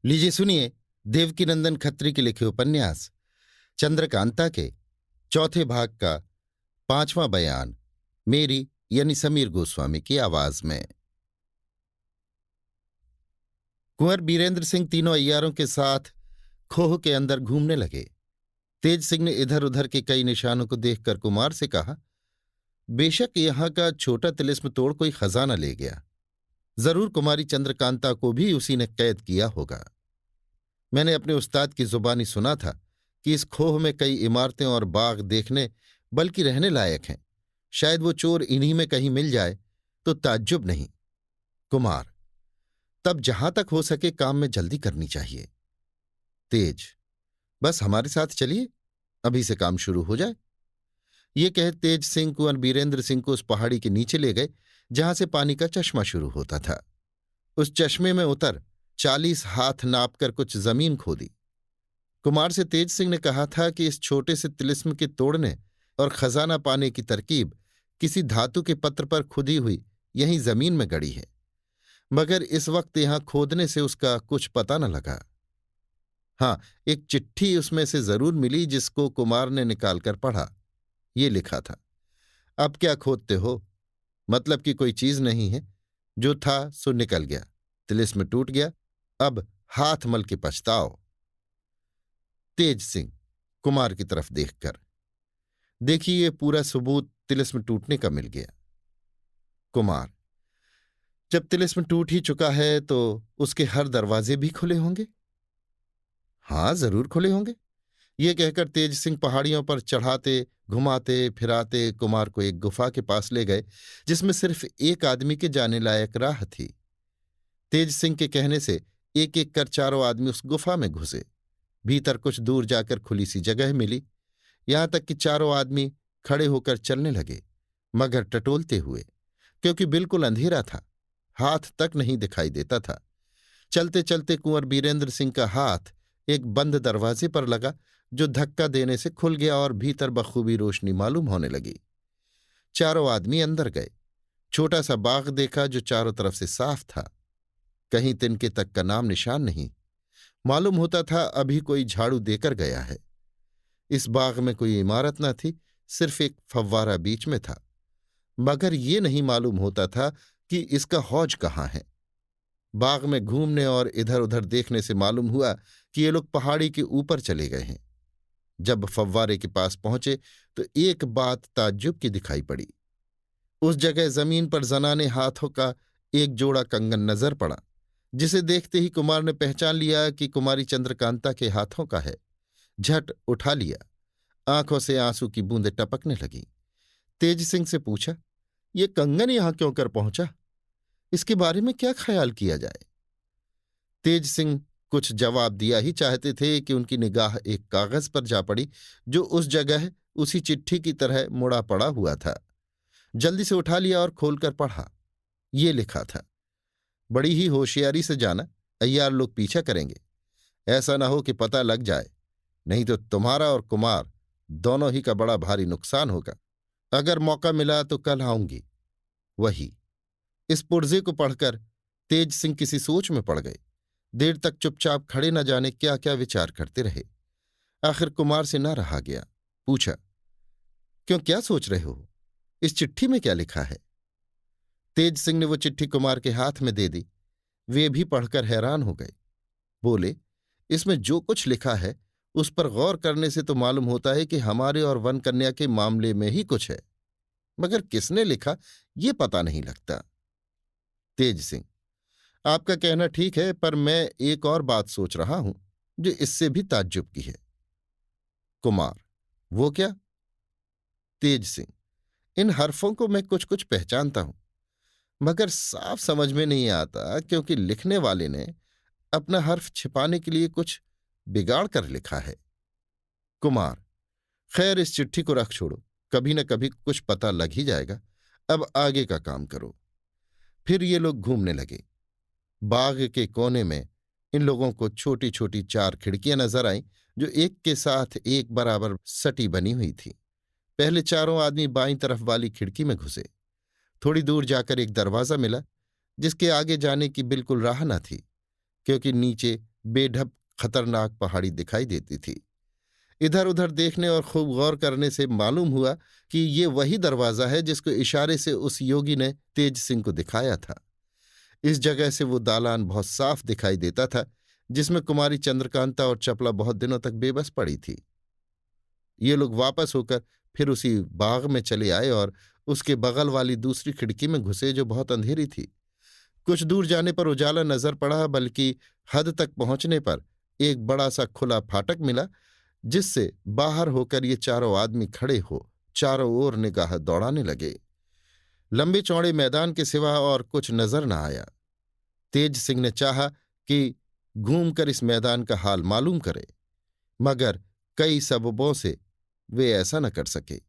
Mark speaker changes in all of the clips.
Speaker 1: लीजिए सुनिए देवकीनंदन खत्री के लिखे उपन्यास चंद्रकांता के चौथे भाग का 5वां बयान मेरी यानी समीर गोस्वामी की आवाज में। कुंवर बीरेंद्र सिंह तीनों अय्यारों के साथ खोह के अंदर घूमने लगे। तेज सिंह ने इधर उधर के कई निशानों को देखकर कुमार से कहा, बेशक यहां का छोटा तिलिस्म तोड़ कोई खजाना ले गया। जरूर कुमारी चंद्रकांता को भी उसी ने कैद किया होगा। मैंने अपने उस्ताद की जुबानी सुना था कि इस खोह में कई इमारतें और बाग देखने बल्कि रहने लायक हैं। शायद वो चोर इन्हीं में कहीं मिल जाए तो ताज्जुब नहीं। कुमार, तब जहां तक हो सके काम में जल्दी करनी चाहिए। तेज, बस हमारे साथ चलिए, अभी से काम शुरू हो जाए। ये कह तेज सिंह कुंवर बीरेंद्र सिंह को उस पहाड़ी के नीचे ले गए जहां से पानी का चश्मा शुरू होता था। उस चश्मे में उतर 40 हाथ नापकर कुछ जमीन खोदी। कुमार से तेज सिंह ने कहा था कि इस छोटे से तिलिस्म के तोड़ने और खजाना पाने की तरकीब किसी धातु के पत्र पर खुदी हुई यहीं जमीन में गड़ी है, मगर इस वक्त यहां खोदने से उसका कुछ पता न लगा। हाँ, एक चिट्ठी उसमें से जरूर मिली जिसको कुमार ने निकालकर पढ़ा। ये लिखा था, अब क्या खोदते हो, मतलब कि कोई चीज नहीं है, जो था सो निकल गया, तिलिस्म टूट गया, अब हाथ मल के पछताओ। तेज सिंह कुमार की तरफ देखकर, देखिए ये पूरा सबूत तिलिस्म टूटने का मिल गया। कुमार, जब तिलिस्म टूट ही चुका है तो उसके हर दरवाजे भी खुले होंगे। हां, जरूर खुले होंगे। ये कहकर तेज सिंह पहाड़ियों पर चढ़ाते घुमाते फिराते कुमार को एक गुफा के पास ले गए जिसमें सिर्फ एक आदमी के जाने लायक राह थी। तेज सिंह के कहने से एक एक कर चारों आदमी उस गुफा में घुसे। भीतर कुछ दूर जाकर खुली सी जगह मिली। यहां तक कि चारों आदमी खड़े होकर चलने लगे, मगर टटोलते हुए, क्योंकि बिल्कुल अंधेरा था, हाथ तक नहीं दिखाई देता था। चलते चलते कुंवर बीरेंद्र सिंह का हाथ एक बंद दरवाजे पर लगा जो धक्का देने से खुल गया और भीतर बखूबी रोशनी मालूम होने लगी। चारों आदमी अंदर गए। छोटा सा बाग देखा जो चारों तरफ से साफ था। कहीं तिनके तक का नाम निशान नहीं। मालूम होता था अभी कोई झाड़ू देकर गया है। इस बाग में कोई इमारत न थी, सिर्फ एक फव्वारा बीच में था, मगर ये नहीं मालूम होता था कि इसका हौज कहाँ है। बाग में घूमने और इधर उधर देखने से मालूम हुआ कि ये लोग पहाड़ी के ऊपर चले गए हैं। जब फव्वारे के पास पहुंचे तो एक बात ताज्जुब की दिखाई पड़ी। उस जगह जमीन पर जनाने हाथों का एक जोड़ा कंगन नजर पड़ा, जिसे देखते ही कुमार ने पहचान लिया कि कुमारी चंद्रकांता के हाथों का है। झट उठा लिया। आंखों से आंसू की बूंदें टपकने लगीं। तेज सिंह से पूछा, ये कंगन यहां क्यों कर पहुंचा, इसके बारे में क्या ख्याल किया जाए। तेज सिंह कुछ जवाब दिया ही चाहते थे कि उनकी निगाह एक कागज पर जा पड़ी जो उस जगह उसी चिट्ठी की तरह मुड़ा पड़ा हुआ था। जल्दी से उठा लिया और खोलकर पढ़ा। ये लिखा था, बड़ी ही होशियारी से जाना, अय्यार लोग पीछा करेंगे। ऐसा ना हो कि पता लग जाए, नहीं तो तुम्हारा और कुमार दोनों ही का बड़ा भारी नुकसान होगा। अगर मौका मिला तो कल आऊंगी। वही। इस पुर्जे को पढ़कर तेज सिंह किसी सोच में पड़ गए। देर तक चुपचाप खड़े न जाने क्या क्या विचार करते रहे। आखिर कुमार से न रहा गया। पूछा, क्यों, क्या सोच रहे हो, इस चिट्ठी में क्या लिखा है। तेज सिंह ने वो चिट्ठी कुमार के हाथ में दे दी। वे भी पढ़कर हैरान हो गए। बोले, इसमें जो कुछ लिखा है उस पर गौर करने से तो मालूम होता है कि हमारे और वन कन्या के मामले में ही कुछ है, मगर किसने लिखा ये पता नहीं लगता। तेज सिंह, आपका कहना ठीक है, पर मैं एक और बात सोच रहा हूं जो इससे भी ताज्जुब की है। कुमार, वो क्या। तेज सिंह, इन हरफों को मैं कुछ कुछ पहचानता हूं, मगर साफ समझ में नहीं आता क्योंकि लिखने वाले ने अपना हर्फ छिपाने के लिए कुछ बिगाड़ कर लिखा है। कुमार, खैर इस चिट्ठी को रख छोड़ो, कभी न कभी कुछ पता लग ही जाएगा। अब आगे का काम करो। फिर ये लोग घूमने लगे। बाग के कोने में इन लोगों को छोटी छोटी 4 खिड़कियां नजर आईं जो एक के साथ एक बराबर सटी बनी हुई थी। पहले चारों आदमी बाईं तरफ वाली खिड़की में घुसे। थोड़ी दूर जाकर एक दरवाजा मिला जिसके आगे जाने की बिल्कुल राह न थी, क्योंकि नीचे बेढब खतरनाक पहाड़ी दिखाई देती थी। इधर उधर देखने और खूब गौर करने से मालूम हुआ कि ये वही दरवाजा है जिसको इशारे से उस योगी ने तेज सिंह को दिखाया था। इस जगह से वो दालान बहुत साफ दिखाई देता था, जिसमें कुमारी चंद्रकांता और चपला बहुत दिनों तक बेबस पड़ी थी। ये लोग वापस होकर फिर उसी बाग में चले आए और उसके बगल वाली दूसरी खिड़की में घुसे, जो बहुत अंधेरी थी। कुछ दूर जाने पर उजाला नजर पड़ा, बल्कि हद तक पहुंचने पर एक बड़ा सा खुला फाटक मिला, जिससे बाहर होकर ये चारों आदमी खड़े हो चारों ओर निगाह दौड़ाने लगे। लंबे चौड़े मैदान के सिवा और कुछ नजर न आया। तेज सिंह ने चाहा कि घूमकर इस मैदान का हाल मालूम करे, मगर कई सबबों से वे ऐसा न कर सके।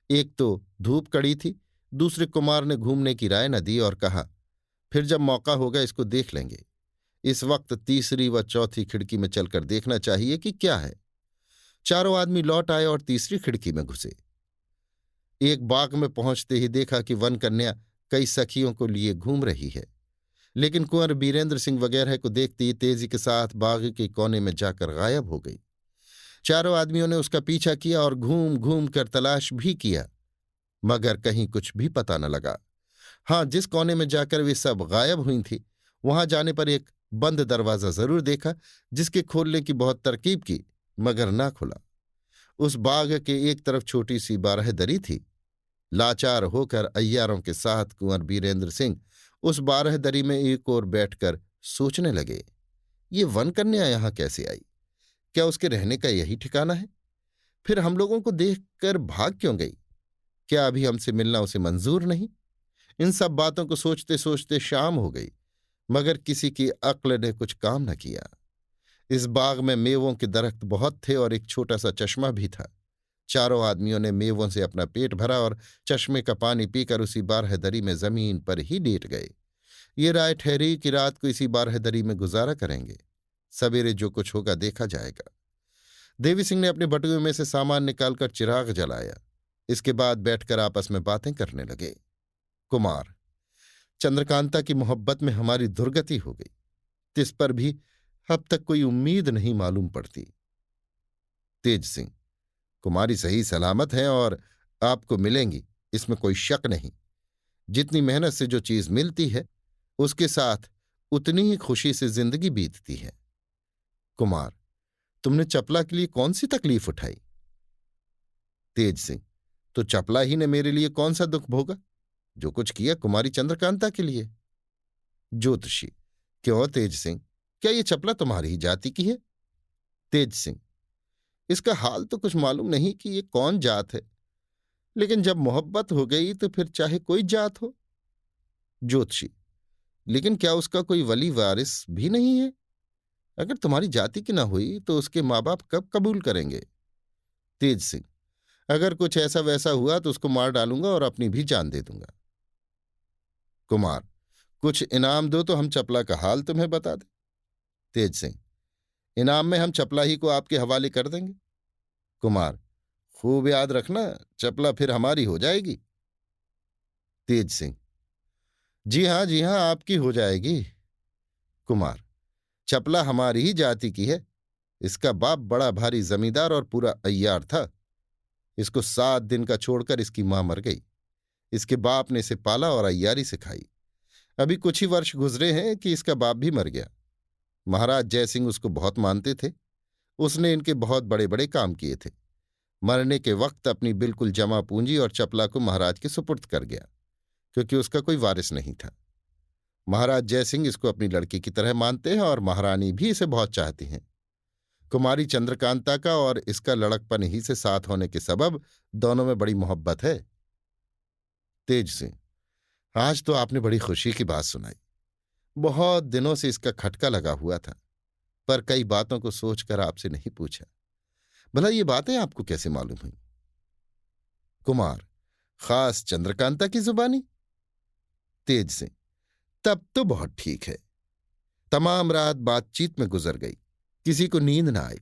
Speaker 1: एक तो धूप कड़ी थी, दूसरे कुमार ने घूमने की राय न दी और कहा, फिर जब मौका होगा इसको देख लेंगे। इस वक्त तीसरी व चौथी खिड़की में चलकर देखना चाहिए कि क्या है। चारों आदमी लौट आए और तीसरी खिड़की में घुसे। एक बाग में पहुंचते ही देखा कि वन कन्या कई सखियों को लिए घूम रही है, लेकिन कुंवर बीरेंद्र सिंह वगैरह को देखते ही तेजी के साथ बाग के कोने में जाकर गायब हो गई। चारों आदमियों ने उसका पीछा किया और घूम घूम कर तलाश भी किया, मगर कहीं कुछ भी पता न लगा। हाँ, जिस कोने में जाकर वे सब गायब हुई थी, वहां जाने पर एक बंद दरवाजा जरूर देखा, जिसके खोलने की बहुत तरकीब की, मगर ना खुला। उस बाग के एक तरफ छोटी सी बारहदरी थी। लाचार होकर अय्यारों के साथ कुंवर बीरेंद्र सिंह उस बारहदरी में एक ओर बैठकर सोचने लगे, ये वन कन्या यहां कैसे आई? क्या उसके रहने का यही ठिकाना है? फिर हम लोगों को देखकर भाग क्यों गई? क्या अभी हमसे मिलना उसे मंजूर नहीं? इन सब बातों को सोचते सोचते शाम हो गई, मगर किसी की अक्ल ने कुछ काम न किया। इस बाग में मेवों के दरख्त बहुत थे और एक छोटा सा चश्मा भी था। चारों आदमियों ने मेवों से अपना पेट भरा और चश्मे का पानी पीकर उसी बारहदरी में जमीन पर ही लेट गए। ये राय ठहरी कि रात को इसी बारहदरी में गुजारा करेंगे। सवेरे जो कुछ होगा देखा जाएगा। देवी सिंह ने अपने बटुए में से सामान निकालकर चिराग जलाया। इसके बाद बैठकर आपस में बातें करने लगे। कुमार, चंद्रकांता की मोहब्बत में हमारी दुर्गति हो गई, तिस पर भी अब तक कोई उम्मीद नहीं मालूम पड़ती। तेज सिंह, कुमारी सही सलामत हैं और आपको मिलेंगी, इसमें कोई शक नहीं। जितनी मेहनत से जो चीज मिलती है, उसके साथ उतनी ही खुशी से जिंदगी बीतती है। कुमार, तुमने चपला के लिए कौन सी तकलीफ उठाई? तेज सिंह, तो चपला ही ने मेरे लिए कौन सा दुख भोगा? जो कुछ किया कुमारी चंद्रकांता के लिए। ज्योतिषी, क्यों तेज सिंह, क्या ये चपला तुम्हारी ही जाति की है? तेज सिंह, इसका हाल तो कुछ मालूम नहीं कि ये कौन जात है, लेकिन जब मोहब्बत हो गई तो फिर चाहे कोई जात हो। ज्योतिषी, लेकिन क्या उसका कोई वली वारिस भी नहीं है? अगर तुम्हारी जाति की ना हुई तो उसके माँ बाप कब कबूल करेंगे? तेज सिंह, अगर कुछ ऐसा वैसा हुआ तो उसको मार डालूंगा और अपनी भी जान दे दूंगा। कुमार, कुछ इनाम दो तो हम चपला का हाल तुम्हें बता दें। तेज सिंह, इनाम में हम चपला ही को आपके हवाले कर देंगे। कुमार, खूब याद रखना, चपला फिर हमारी हो जाएगी। तेज सिंह, जी हाँ आपकी हो जाएगी। कुमार, चपला हमारी ही जाति की है। इसका बाप बड़ा भारी जमींदार और पूरा अय्यार था। इसको 7 दिन का छोड़कर इसकी मां मर गई। इसके बाप ने इसे पाला और अय्यारी सिखाई। अभी कुछ ही वर्ष गुजरे हैं कि इसका बाप भी मर गया। महाराज जयसिंह उसको बहुत मानते थे। उसने इनके बहुत बड़े बड़े काम किए थे। मरने के वक्त अपनी बिल्कुल जमा पूंजी और चपला को महाराज के सुपुर्द कर गया, क्योंकि उसका कोई वारिस नहीं था। महाराज जयसिंह इसको अपनी लड़की की तरह मानते हैं और महारानी भी इसे बहुत चाहती हैं। कुमारी चंद्रकांता का और इसका लड़कपन ही से साथ होने के सबब दोनों में बड़ी मोहब्बत है। तेज सिंह, आज तो आपने बड़ी खुशी की बात सुनाई। बहुत दिनों से इसका खटका लगा हुआ था, पर कई बातों को सोचकर आपसे नहीं पूछा। भला ये बातें आपको कैसे मालूम हुई? कुमार, खास चंद्रकांता की जुबानी। तेज सिंह, तब तो बहुत ठीक है। तमाम रात बातचीत में गुजर गई, किसी को नींद न आई।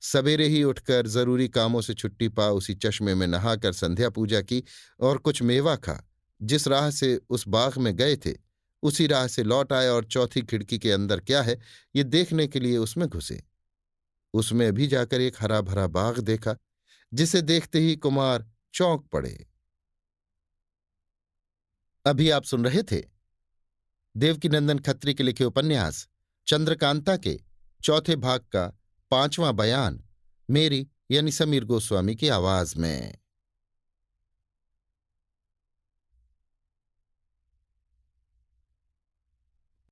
Speaker 1: सवेरे ही उठकर जरूरी कामों से छुट्टी पा उसी चश्मे में नहाकर संध्या पूजा की और कुछ मेवा खा। जिस राह से उस बाग में गए थे उसी राह से लौट आए और चौथी खिड़की के अंदर क्या है ये देखने के लिए उसमें घुसे। उसमें भी जाकर एक हरा भरा बाग देखा, जिसे देखते ही कुमार चौंक पड़े। अभी आप सुन रहे थे देवकीनंदन खत्री के लिखे उपन्यास चंद्रकांता के चौथे भाग का 5वां बयान, मेरी यानी समीर गोस्वामी की आवाज में।